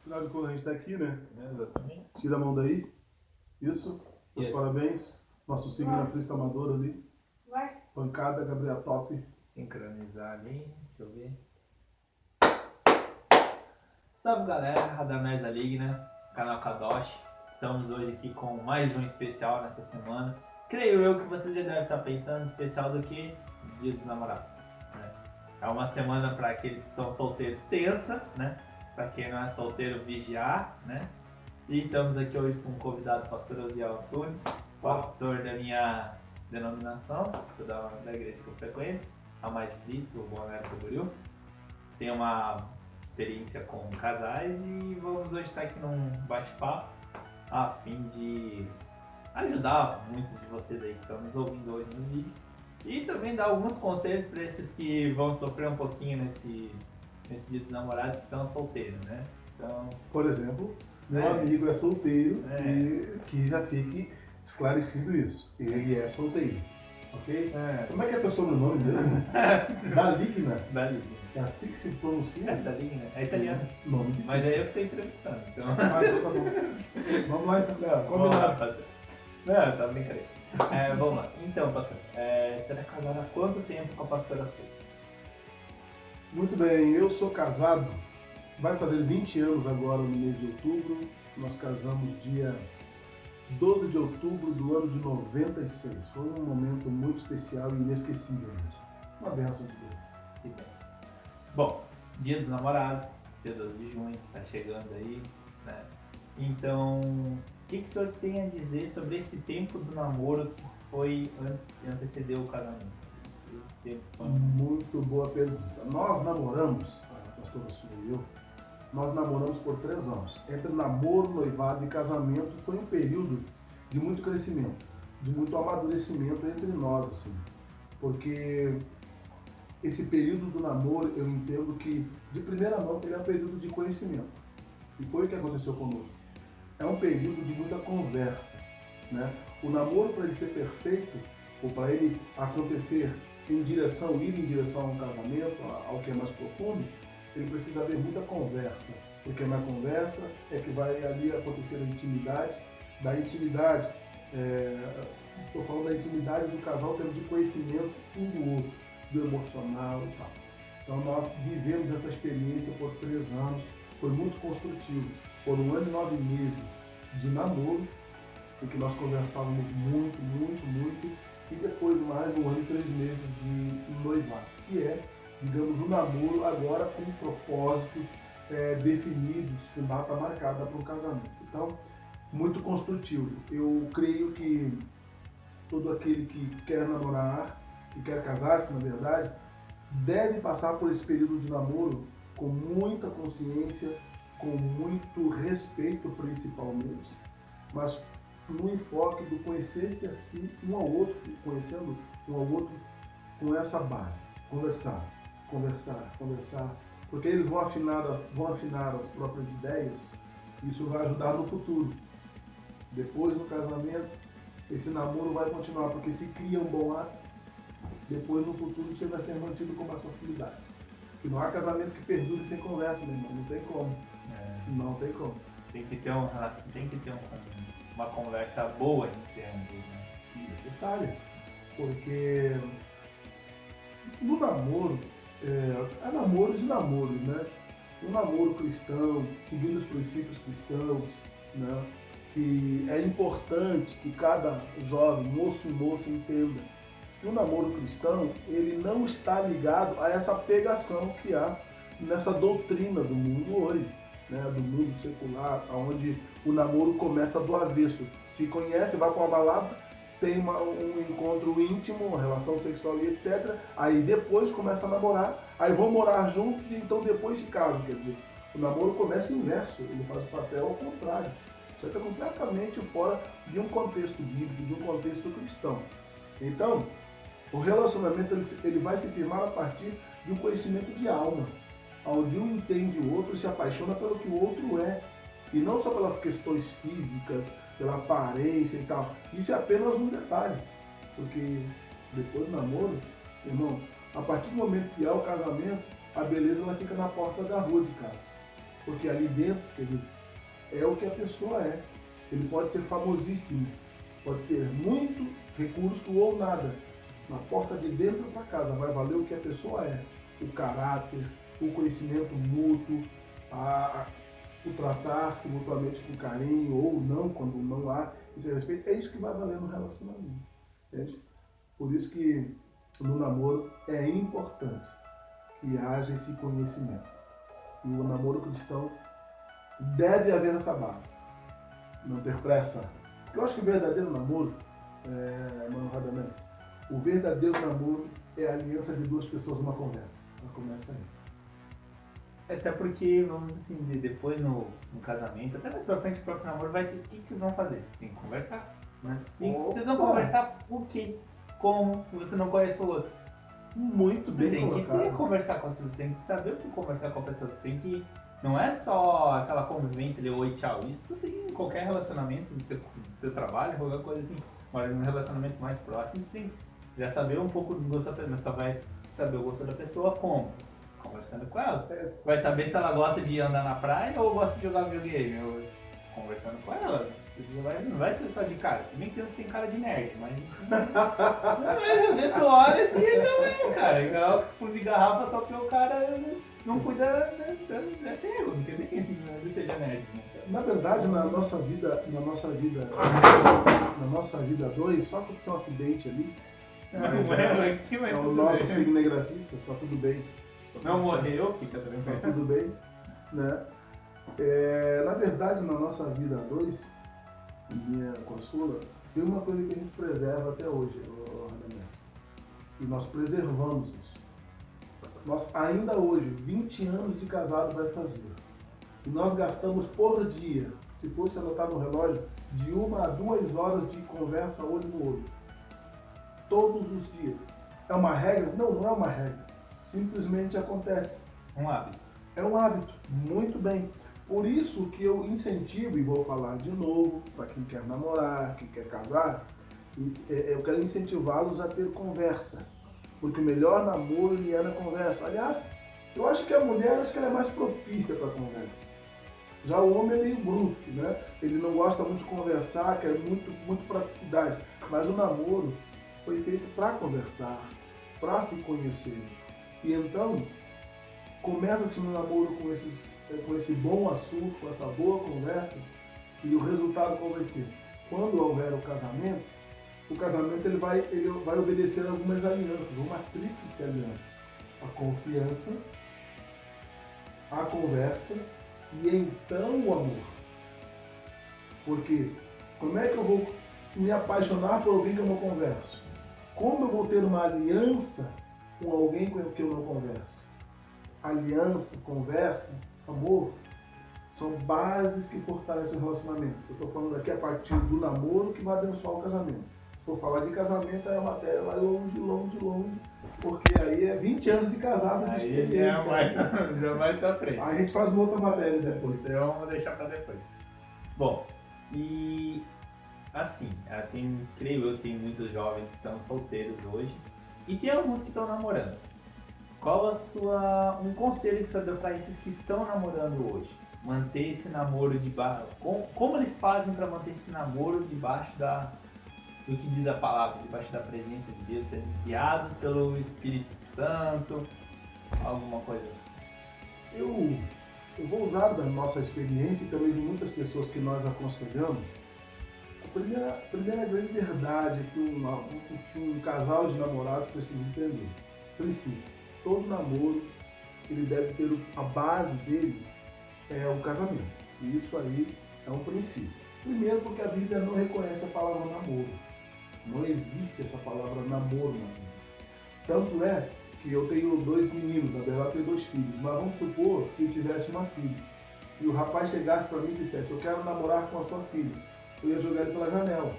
Afinal de contas, a gente tá aqui, né? Exatamente. Tira a mão daí. Isso. Meus Yes. parabéns. Nosso cinegrafista amador ali. Vai. Pancada, Gabriel Top. Sincronizar ali, deixa eu ver. Salve galera, Radamés da Ligna, canal Kadosh. Estamos hoje aqui com mais um especial nessa semana. Creio eu que vocês já devem estar pensando, especial do que Dia dos Namorados, né? É uma semana para aqueles que estão solteiros tensa, né? Para quem não é solteiro, vigiar, né? E estamos aqui hoje com o convidado pastor Osiel Antunes, pastor da minha denominação, sou da igreja que eu frequento, a Mais de Cristo, o Balneário Camboriú. Tenho uma experiência com casais e vamos hoje estar aqui num bate-papo a fim de ajudar muitos de vocês aí que estão nos ouvindo hoje no vídeo e também dar alguns conselhos para esses que vão sofrer um pouquinho nesse Dia dos Namorados que estão solteiros, né? Então, Por exemplo, meu amigo é solteiro e que já fique esclarecido isso. Ele é solteiro. Ok? Como é que é teu sobrenome mesmo? Da Ligna. Da Ligna. É assim que se pronuncia? Da Ligna. É italiano. Nome difícil. Mas aí eu que estou entrevistando. Então... Ah, então tá bom. Vamos lá então. Não, Combinado. Não, só brincadeira. Vamos lá. Então, pastor, você é casado há quanto tempo com a pastora Su? Muito bem, eu sou casado. Vai fazer 20 anos agora no mês de outubro. Nós casamos dia 12 de outubro do ano de 96. Foi um momento muito especial e inesquecível mesmo. Uma bênção de Deus. Que bem. Bom, Dia dos Namorados, dia 12 de junho, tá chegando aí, né? Então, o que o senhor tem a dizer sobre esse tempo do namoro que foi antecedeu o casamento? Esse tempo foi... Muito boa pergunta. Nós namoramos, a pastora Su e eu, nós namoramos por 3 anos. Entre namoro, noivado e casamento foi um período de muito crescimento, de muito amadurecimento entre nós, assim. Porque esse período do namoro, eu entendo que, de primeira mão, ele é um período de conhecimento. E foi o que aconteceu conosco. É um período de muita conversa, né? O namoro, para ele ser perfeito, ou para ele acontecer ir em direção a um casamento, ao que é mais profundo, ele precisa haver muita conversa. Porque na conversa é que vai ali acontecer a intimidade. Da intimidade, estou falando da intimidade do casal, tendo de conhecimento um do outro, do emocional e tal. Então nós vivemos essa experiência por 3 anos, foi muito construtivo. Por 1 ano e 9 meses de namoro, em que nós conversávamos muito, muito, muito, e depois mais 1 ano e 3 meses de noivado, que é, digamos, um namoro agora com propósitos definidos, com data marcada para o casamento. Então, muito construtivo. Eu creio que todo aquele que quer namorar, que quer casar-se, na verdade, deve passar por esse período de namoro com muita consciência, com muito respeito principalmente, mas no enfoque do conhecer-se assim um ao outro, conhecendo um ao outro com essa base. Conversar, porque eles vão afinar as próprias ideias, e isso vai ajudar no futuro. Depois, no casamento, esse namoro vai continuar, porque se cria um bom ato, depois no futuro isso vai ser mantido com mais facilidade. Porque não há casamento que perdure sem conversa, meu irmão, não tem como. Não tem como. Tem que ter uma conversa boa entre ambos, né? Necessária. Porque no namoro, há namoros e namoros, né? Um namoro cristão, seguindo os princípios cristãos, né? Que é importante que cada jovem, moço e moça, entenda que o namoro cristão, ele não está ligado a essa pegação que há nessa doutrina do mundo hoje, né? Do mundo secular, onde o namoro começa do avesso. Se conhece, vai para uma balada, tem um encontro íntimo, uma relação sexual e etc. Aí depois começa a namorar, aí vão morar juntos e então depois se casam. Quer dizer, o namoro começa inverso, ele faz o papel ao contrário. Isso está completamente fora de um contexto bíblico, de um contexto cristão. Então, o relacionamento ele vai se firmar a partir de um conhecimento de alma, onde um entende o outro, se apaixona pelo que o outro é, e não só pelas questões físicas, pela aparência e tal. Isso é apenas um detalhe, porque depois do namoro, irmão, a partir do momento que há o casamento, a beleza ela fica na porta da rua de casa. Porque ali dentro, querido, é o que a pessoa é. Ele pode ser famosíssimo, pode ter muito recurso ou nada. Na porta de dentro para casa vai valer o que a pessoa é. O caráter, o conhecimento mútuo, o tratar-se mutuamente com carinho ou não, quando não há esse respeito. É isso que vai valer no relacionamento. Entende? Por isso que no namoro é importante que haja esse conhecimento. E o namoro cristão deve haver essa base. Não ter pressa. Porque eu acho que o verdadeiro namoro, Mano Radamés, o verdadeiro namoro é a aliança de duas pessoas numa conversa. Ela começa aí. Até porque, vamos assim dizer, depois no casamento, até mais pra frente o próprio namoro vai ter. O que vocês vão fazer? Tem que conversar. Né? Vocês vão conversar o quê? Como? Se você não conhece o outro. Muito bem tem colocado. que conversar com a pessoa, tem que saber o que conversar com a pessoa. Tem que. Não é só aquela convivência de oi, tchau. Isso tem em qualquer relacionamento, no seu trabalho, qualquer coisa assim. Mas num relacionamento mais próximo, você tem que já saber um pouco dos gostos da pessoa. Mas só vai saber o gosto da pessoa como? Conversando com ela. Vai saber se ela gosta de andar na praia ou gosta de jogar videogame. Conversando com ela. Não vai ser só de cara. Se bem que tem cara de nerd, mas. Mas às vezes tu olha assim e também, cara. Igual que se for de garrafa só porque o cara não cuida, é cego, não quer nem seja nerd. Né? Na verdade, na nossa vida 2, só aconteceu um acidente ali. É o nosso cinegrafista, tá tudo bem. Não morreu, fica Tá tranquilo. tudo bem, né? Na verdade, na nossa vida 2, minha consola, tem uma coisa que a gente preserva até hoje, Radamés. E nós preservamos isso. Nós ainda hoje, 20 anos de casado vai fazer. E nós gastamos por dia, se fosse anotar no relógio, de 1 a 2 horas de conversa olho no olho. Todos os dias. É uma regra? Não, não é uma regra. Simplesmente acontece. Um hábito. É um hábito. Muito bem. Por isso que eu incentivo, e vou falar de novo, para quem quer namorar, quem quer casar, eu quero incentivá-los a ter conversa. Porque o melhor namoro é na conversa. Aliás, eu acho que a mulher ela é mais propícia para a conversa. Já o homem é meio bruto, né? Ele não gosta muito de conversar, quer muito praticidade. Mas o namoro foi feito para conversar, para se conhecer. E então, começa-se um namoro com esse bom assunto, com essa boa conversa, e o resultado qual vai ser? Quando houver o casamento ele vai obedecer a algumas alianças, uma tríplice aliança. A confiança, a conversa e então o amor. Porque como é que eu vou me apaixonar por alguém que eu não converso? Como eu vou ter uma aliança com alguém com que eu não converso? Aliança, conversa, amor, são bases que fortalecem o relacionamento. Eu estou falando aqui a partir do namoro que vai abençoar o casamento. Se for falar de casamento, a matéria vai longe, porque aí é 20 anos de casado de experiência. Já vai se frente. Aí a gente faz uma outra matéria depois. Vamos deixar para depois. Bom, e assim, creio eu, tem muitos jovens que estão solteiros hoje e tem alguns que estão namorando. Qual um conselho que o senhor deu para esses que estão namorando hoje? Manter esse namoro debaixo. Como eles fazem para manter esse namoro debaixo do que diz a palavra, debaixo da presença de Deus, sendo guiados pelo Espírito Santo, alguma coisa assim? Eu vou usar da nossa experiência e também de muitas pessoas que nós aconselhamos. A primeira grande verdade que um casal de namorados precisa entender. Princípio. Todo namoro, ele deve ter a base dele é o casamento. E isso aí é um princípio. Primeiro porque a Bíblia não reconhece a palavra namoro. Não existe essa palavra namoro. Tanto é que eu tenho 2 meninos, na verdade eu tenho 2 filhos, mas vamos supor que eu tivesse uma filha. E o rapaz chegasse para mim e dissesse, eu quero namorar com a sua filha. Eu ia jogar ele pela janela.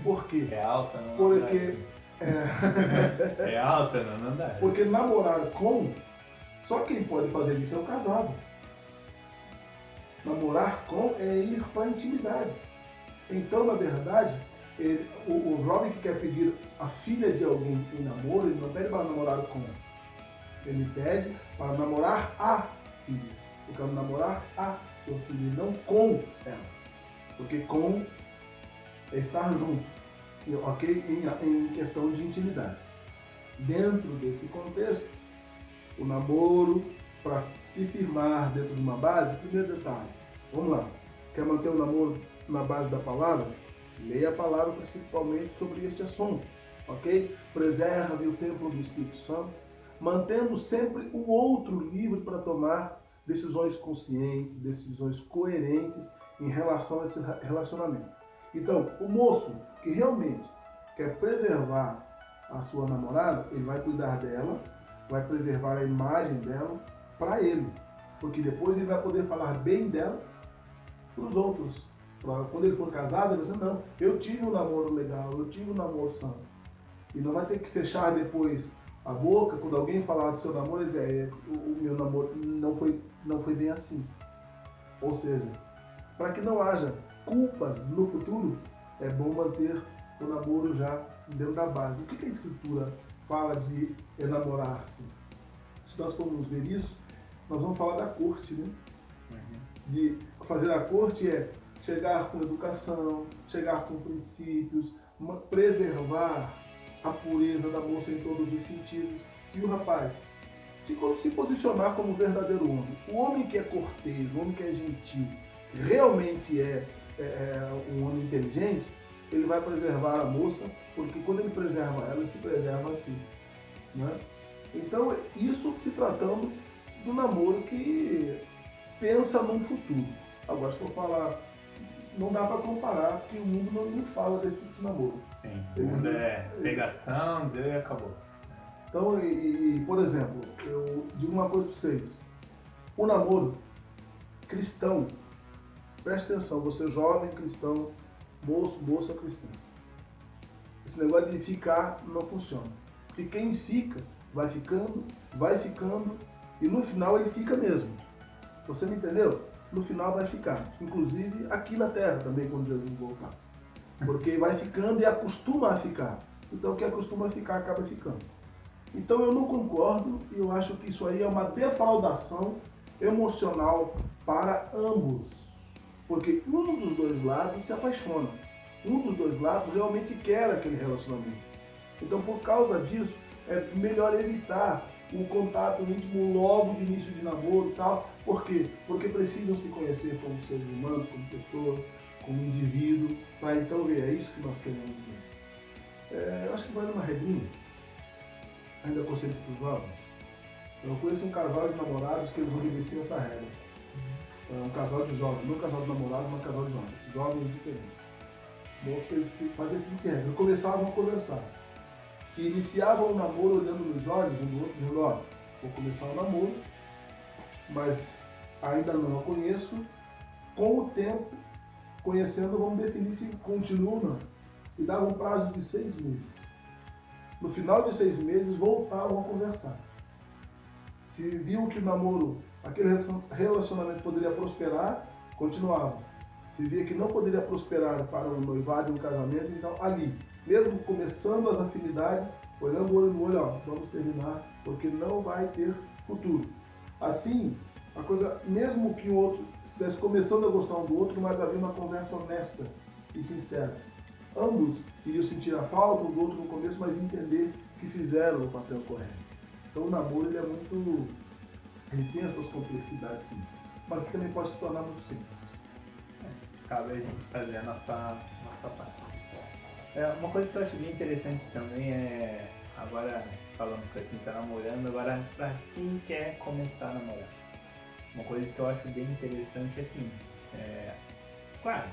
Por quê? É alta, não? Porque... É alta, não dá. Porque namorar com, só quem pode fazer isso é o casado. Namorar com é ir para a intimidade. Então, na verdade, o jovem que quer pedir a filha de alguém em namoro, ele não pede para namorar com. Ele pede para namorar a filha. Eu quero namorar a sua filha, e não com ela. Porque com é estar junto, ok? Em questão de intimidade. Dentro desse contexto, o namoro, para se firmar dentro de uma base, primeiro detalhe, vamos lá, quer manter o namoro na base da palavra? Leia a palavra principalmente sobre este assunto, ok? Preserve o templo do Espírito Santo, mantendo sempre o outro livre para tomar decisões conscientes, decisões coerentes em relação a esse relacionamento. Então, o moço que realmente quer preservar a sua namorada, ele vai cuidar dela, vai preservar a imagem dela para ele, porque depois ele vai poder falar bem dela para os outros. Quando ele for casado, ele vai dizer, não, eu tive um namoro legal, eu tive um namoro santo. E não vai ter que fechar depois a boca, quando alguém falar do seu namoro, ele dizer, o meu namoro não foi bem assim. Ou seja, para que não haja culpas no futuro, é bom manter o namoro já dentro da base. O que a Escritura fala de enamorar-se? Se nós formos ver isso, nós vamos falar da corte, né? De fazer a corte é chegar com educação, chegar com princípios, preservar a pureza da moça em todos os sentidos. E o rapaz, se posicionar como verdadeiro homem. O homem que é cortês, o homem que é gentil, que realmente é um homem inteligente, ele vai preservar a moça, porque quando ele preserva ela, ele se preserva a si. Né? Então, isso se tratando de um namoro que pensa num futuro. Agora, se for falar, não dá para comparar, porque o mundo não fala desse tipo de namoro. Sim, o mundo é pegação, deu e acabou. Então, por exemplo, eu digo uma coisa para vocês. O namoro cristão, preste atenção, você jovem cristão, moço, moça cristã. Esse negócio de ficar não funciona. Porque quem fica, vai ficando, e no final ele fica mesmo. Você me entendeu? No final vai ficar. Inclusive aqui na terra também, quando Jesus voltar. Porque vai ficando e acostuma a ficar. Então o que acostuma a ficar, acaba ficando. Então eu não concordo e eu acho que isso aí é uma defraudação emocional para ambos. Porque um dos dois lados se apaixona. Um dos dois lados realmente quer aquele relacionamento. Então, por causa disso, é melhor evitar o contato íntimo logo de início de namoro e tal. Por quê? Porque precisam se conhecer como seres humanos, como pessoa, como indivíduo, para então ver, é isso que nós queremos ver. Eu acho que vai numa regrinha, ainda conselhos para os jovens. Eu conheço um casal de namorados que eles obedeciam essa regra. Um casal de jovens, não um casal de namorados, mas um casal de jovens diferentes. Moços, eles faziam assim que regra, começavam a conversar. E iniciavam o namoro olhando nos olhos um do outro, dizendo, ó, vou começar o namoro, mas ainda não a conheço. Com o tempo, conhecendo, vamos definir se continua ou não. E dava um prazo de 6 meses. No final de 6 meses, voltavam a conversar. Se viu que o namoro, aquele relacionamento poderia prosperar, continuavam. Se via que não poderia prosperar para um noivado e um casamento, então ali, mesmo começando as afinidades, olhando o olho no olho, ó, vamos terminar, porque não vai ter futuro. Assim, a coisa, mesmo que o outro estivesse começando a gostar um do outro, mas havia uma conversa honesta e sincera. Ambos iriam sentir a falta um do outro no começo, mas entender que fizeram o papel correto. Então o namoro ele tem as suas complexidades, sim, mas também pode se tornar muito simples. Cabe a gente fazer a nossa parte. Uma coisa que eu acho bem interessante também é, agora falando para quem está namorando, agora para quem quer começar a namorar. Uma coisa que eu acho bem interessante é assim, claro,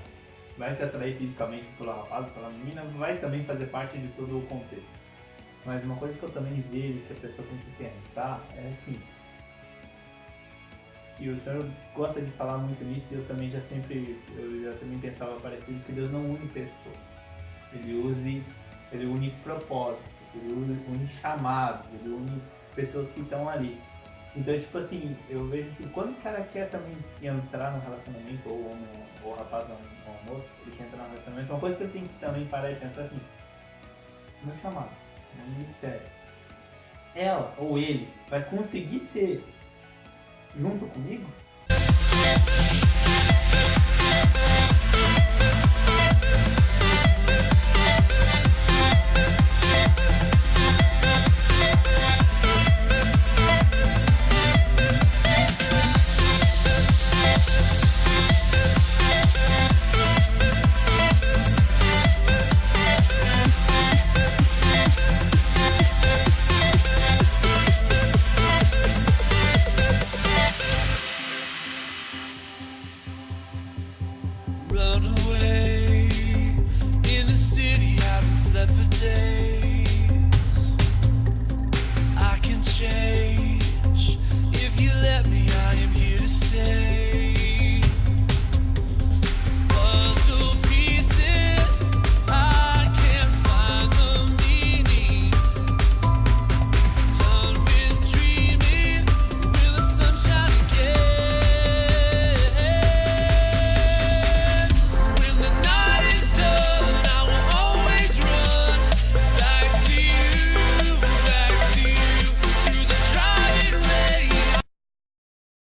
vai se atrair fisicamente pelo rapaz, pela menina, vai também fazer parte de todo o contexto. Mas uma coisa que eu também vejo que a pessoa tem que pensar é assim, e o senhor gosta de falar muito nisso e eu já também pensava parecido, que Deus não une pessoas. Ele une propósitos, ele une chamados, ele une pessoas que estão ali. Então, tipo assim, eu vejo assim, quando o cara quer também entrar no relacionamento, ou o homem, ou o rapaz ou a moça, ele quer entrar no relacionamento, uma coisa que eu tenho que também parar e pensar assim, meu chamado, meu ministério, ela ou ele vai conseguir ser junto comigo? run away. In the city, haven't slept for days. I can change if you let me. I am here to stay.